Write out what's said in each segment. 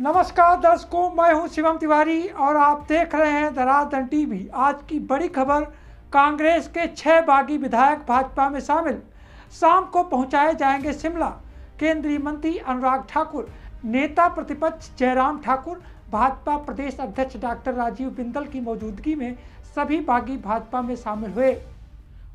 नमस्कार दर्शकों, मैं हूं शिवम तिवारी और आप देख रहे हैं धरातल टीवी। आज की बड़ी खबर, कांग्रेस के 6 बागी विधायक भाजपा में शामिल, शाम को पहुंचाए जाएंगे शिमला। केंद्रीय मंत्री अनुराग ठाकुर, नेता प्रतिपक्ष जयराम ठाकुर, भाजपा प्रदेश अध्यक्ष डॉक्टर राजीव बिंदल की मौजूदगी में सभी बागी भाजपा में शामिल हुए।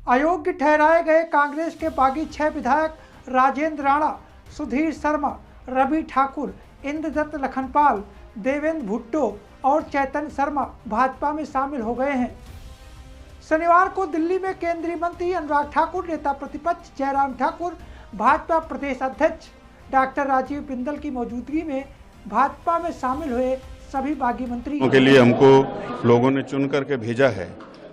अयोग्य ठहराए गए कांग्रेस के बागी 6 विधायक राजेंद्र राणा, सुधीर शर्मा, रवि ठाकुर, इंद्रदत्त लखनपाल, देवेंद्र भुट्टो और चैतन्य शर्मा भाजपा में शामिल हो गए हैं। शनिवार को दिल्ली में केंद्रीय मंत्री अनुराग ठाकुर, नेता प्रतिपक्ष जयराम ठाकुर, भाजपा प्रदेश अध्यक्ष डॉक्टर राजीव बिंदल की मौजूदगी में भाजपा में शामिल हुए सभी बागी मंत्री के लिए हमको लोगों ने चुन करके भेजा है।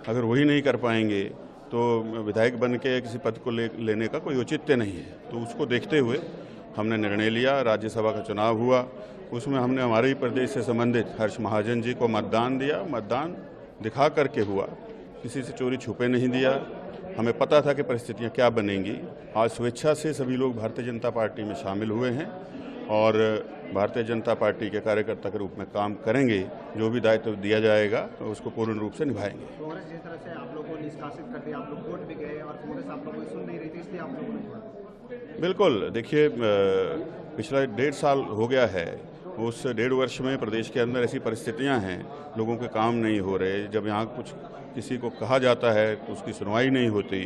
अगर वही नहीं कर पाएंगे तो विधायक बन के किसी पद को लेने का कोई औचित्य नहीं है। तो उसको देखते हुए हमने निर्णय लिया। राज्यसभा का चुनाव हुआ, उसमें हमने हमारे ही प्रदेश से संबंधित हर्ष महाजन जी को मतदान दिया। मतदान दिखा करके हुआ, किसी से चोरी छुपे नहीं दिया। हमें पता था कि परिस्थितियां क्या बनेंगी। आज स्वेच्छा से सभी लोग भारतीय जनता पार्टी में शामिल हुए हैं और भारतीय जनता पार्टी के कार्यकर्ता के रूप में काम करेंगे। जो भी दायित्व दिया जाएगा तो उसको पूर्ण रूप से निभाएंगे। कांग्रेस जिस तरह से आप लोगों को निष्कासित कर दिया, आप लोग कोर्ट भी गए और कांग्रेस आप लोगों की सुन नहीं रही थी, इसलिए आप लोगों ने छोड़ा। बिल्कुल, देखिए पिछला 1.5 साल हो गया है। उस 1.5 वर्ष में प्रदेश के अंदर ऐसी परिस्थितियां हैं, लोगों के काम नहीं हो रहे। जब यहाँ कुछ किसी को कहा जाता है तो उसकी सुनवाई नहीं होती,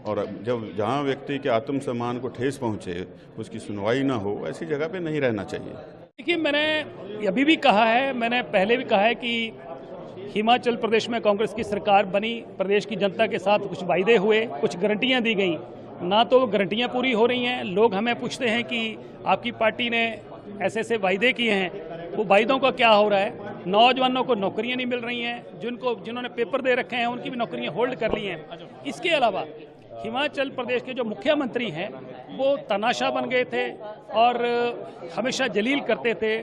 और जब जहाँ व्यक्ति के आत्मसम्मान को ठेस पहुँचे उसकी सुनवाई ना हो, ऐसी जगह पे नहीं रहना चाहिए। देखिए, मैंने अभी भी कहा है, मैंने पहले भी कहा है कि हिमाचल प्रदेश में कांग्रेस की सरकार बनी, प्रदेश की जनता के साथ कुछ वायदे हुए, कुछ गारंटियां दी गई, ना तो गारंटियां पूरी हो रही हैं। लोग हमें पूछते हैं कि आपकी पार्टी ने ऐसे ऐसे वायदे किए हैं, वो वायदों का क्या हो रहा है। नौजवानों को नौकरियां नहीं मिल रही हैं, जिन्होंने पेपर दे रखे हैं उनकी भी नौकरियां होल्ड कर ली हैं। इसके अलावा हिमाचल प्रदेश के जो मुख्यमंत्री हैं वो तमाशा बन गए थे और हमेशा जलील करते थे।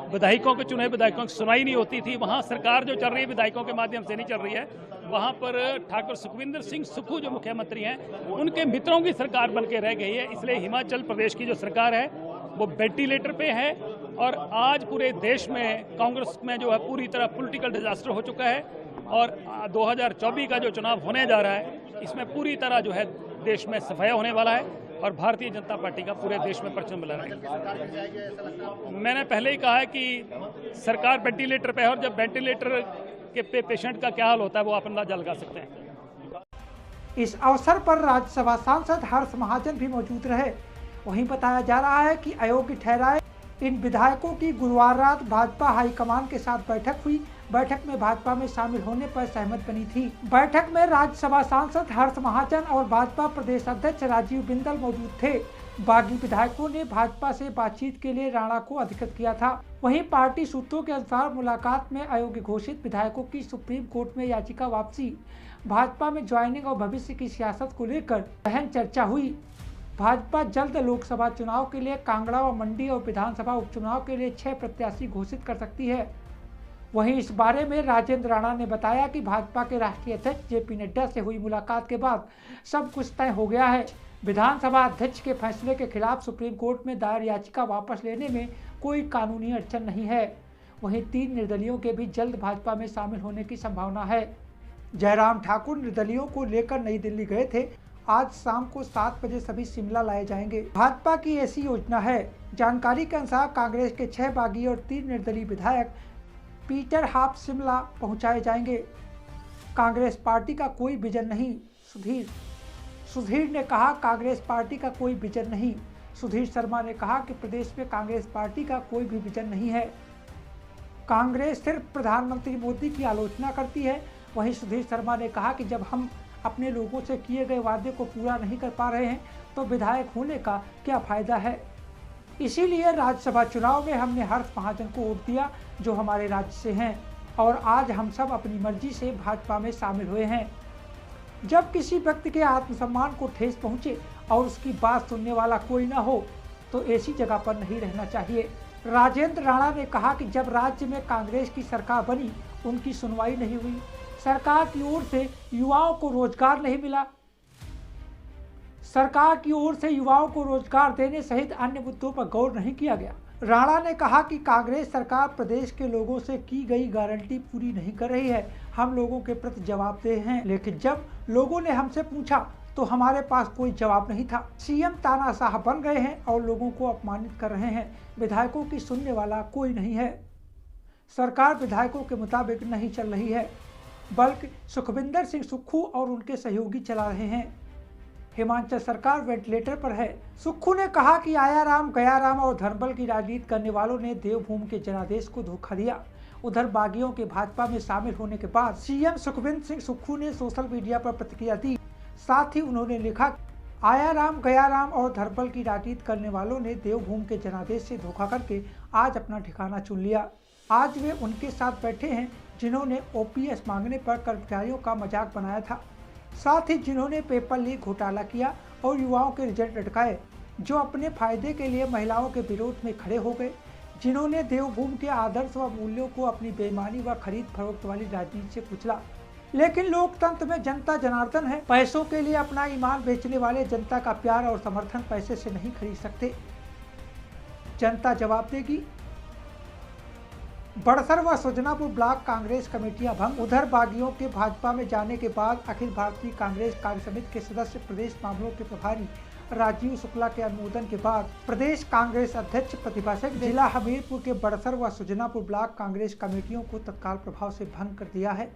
विधायकों के चुने विधायकों की सुनाई नहीं होती थी। वहाँ सरकार जो चल रही है विधायकों के माध्यम से नहीं चल रही है। वहाँ पर ठाकुर सुखविंदर सिंह सुक्खू जो मुख्यमंत्री हैं, उनके मित्रों की सरकार बन के रह गई है। इसलिए हिमाचल प्रदेश की जो सरकार है वो वेंटिलेटर पे है और आज पूरे देश में कांग्रेस में जो है पूरी तरह पॉलिटिकल डिजास्टर हो चुका है। और 2024 का जो चुनाव होने जा रहा है, इसमें पूरी तरह जो है देश में सफाया होने वाला है और भारतीय जनता पार्टी का पूरे देश में परचम लहरा है। मैंने पहले ही कहा है कि सरकार वेंटिलेटर पे है और जब वेंटिलेटर के पेशेंट का क्या हाल होता है वो आप अंदाजा लगा सकते हैं। इस अवसर पर राज्यसभा सांसद हर्ष महाजन भी मौजूद रहे। वहीं बताया जा रहा है कि अयोग्य ठहराए इन विधायकों की गुरुवार रात भाजपा हाईकमान के साथ बैठक हुई। बैठक में भाजपा में शामिल होने पर सहमत बनी थी। बैठक में राज्यसभा सांसद हर्ष महाजन और भाजपा प्रदेश अध्यक्ष राजीव बिंदल मौजूद थे। बागी विधायकों ने भाजपा से बातचीत के लिए राणा को अधिकृत किया था। वहीं पार्टी सूत्रों के अनुसार मुलाकात में अयोग्य घोषित विधायकों की सुप्रीम कोर्ट में याचिका वापसी, भाजपा में ज्वाइनिंग और भविष्य की सियासत को लेकर गहन चर्चा हुई। भाजपा जल्द लोकसभा चुनाव के लिए कांगड़ा व मंडी और विधानसभा उपचुनाव के लिए 6 प्रत्याशी घोषित कर सकती है। वहीं इस बारे में राजेंद्र राणा ने बताया कि भाजपा के राष्ट्रीय अध्यक्ष जेपी नड्डा से हुई मुलाकात के बाद सब कुछ तय हो गया है। विधानसभा अध्यक्ष के फैसले के खिलाफ सुप्रीम कोर्ट में दायर याचिका वापस लेने में कोई कानूनी अड़चन नहीं है। वहीं 3 निर्दलियों के भी जल्द भाजपा में शामिल होने की संभावना है। जयराम ठाकुर निर्दलियों को लेकर नई दिल्ली गए थे। आज शाम को 7 बजे सभी शिमला लाए जाएंगे। भाजपा की ऐसी योजना है। जानकारी के अनुसार कांग्रेस के 6 बागी और 3 निर्दलीय विधायक पीटर हाफ शिमला पहुंचाए जाएंगे। कांग्रेस पार्टी का कोई विजन नहीं, सुधीर ने कहा। कांग्रेस पार्टी का कोई विजन नहीं। सुधीर शर्मा ने कहा कि प्रदेश में कांग्रेस पार्टी का कोई भी विजन नहीं है। कांग्रेस सिर्फ प्रधानमंत्री मोदी की आलोचना करती है। वहीं सुधीर शर्मा ने कहा कि जब हम अपने लोगों से किए गए वादे को पूरा नहीं कर पा रहे हैं तो विधायक होने का क्या फायदा है। इसीलिए राज्यसभा चुनाव में हमने हर्ष महाजन को वोट दिया, जो हमारे राज्य से हैं, और आज हम सब अपनी मर्जी से भाजपा में शामिल हुए हैं। जब किसी व्यक्ति के आत्मसम्मान को ठेस पहुंचे और उसकी बात सुनने वाला कोई ना हो तो ऐसी जगह पर नहीं रहना चाहिए। राजेंद्र राणा ने कहा कि जब राज्य में कांग्रेस की सरकार बनी उनकी सुनवाई नहीं हुई, सरकार की ओर से युवाओं को रोजगार नहीं मिला, सरकार की ओर से युवाओं को रोजगार देने सहित अन्य मुद्दों पर गौर नहीं किया गया। राणा ने कहा कि कांग्रेस सरकार प्रदेश के लोगों से की गई गारंटी पूरी नहीं कर रही है। हम लोगों के प्रति जवाबदेह हैं, लेकिन जब लोगों ने हमसे पूछा तो हमारे पास कोई जवाब नहीं था। सीएम तानाशाह बन गए हैं और लोगों को अपमानित कर रहे हैं। विधायकों की सुनने वाला कोई नहीं है। सरकार विधायकों के मुताबिक नहीं चल रही है, बल्कि सुखविंदर सिंह सुक्खू और उनके सहयोगी चला रहे हैं। हिमाचल सरकार वेंटिलेटर पर है। सुक्खू ने कहा कि आया राम गया राम और धर्मबल की राजनीति करने वालों ने देवभूमि के जनादेश को धोखा दिया। उधर बागियों के भाजपा में शामिल होने के बाद सीएम सुखविंदर सिंह सुक्खू ने सोशल मीडिया पर प्रतिक्रिया दी। साथ ही उन्होंने लिखा, आया राम गया राम और धर्मबल की राजनीति करने वालों ने देवभूमि के जनादेश से धोखा करके आज अपना ठिकाना चुन लिया। आज वे उनके साथ बैठे हैं जिन्होंने ओपीएस मांगने पर कर्मचारियों का मजाक बनाया था, साथ ही जिन्होंने पेपर लीक घोटाला किया और युवाओं के रिजल्ट अटकाए, जो अपने फायदे के लिए महिलाओं के विरोध में खड़े हो गए, जिन्होंने देवभूमि के आदर्श व मूल्यों को अपनी बेईमानी व खरीद फरोख्त वाली राजनीति से कुचला। लेकिन लोकतंत्र में जनता जनार्दन है। पैसों के लिए अपना ईमान बेचने वाले जनता का प्यार और समर्थन पैसे से नहीं खरीद सकते। जनता जवाब देगी। बड़सर व सुजनापुर ब्लॉक कांग्रेस कमेटियां भंग। उधर बागियों के भाजपा में जाने के बाद अखिल भारतीय कांग्रेस कार्य समिति के सदस्य प्रदेश मामलों के प्रभारी राजीव शुक्ला के अनुमोदन के बाद प्रदेश कांग्रेस अध्यक्ष प्रतिभा सिंह जिला हमीरपुर के बड़सर व सुजनापुर ब्लॉक कांग्रेस कमेटियों को तत्काल प्रभाव से भंग कर दिया है।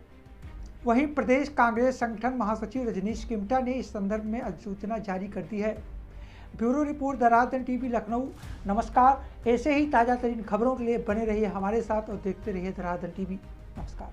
वहीं प्रदेश कांग्रेस संगठन महासचिव रजनीश किमटा ने इस संदर्भ में अधिसूचना जारी कर दी है। ब्यूरो रिपोर्ट दरादन टीवी लखनऊ। नमस्कार। ऐसे ही ताज़ा तरीन खबरों के लिए बने रहिए हमारे साथ और देखते रहिए दरादन टीवी। नमस्कार।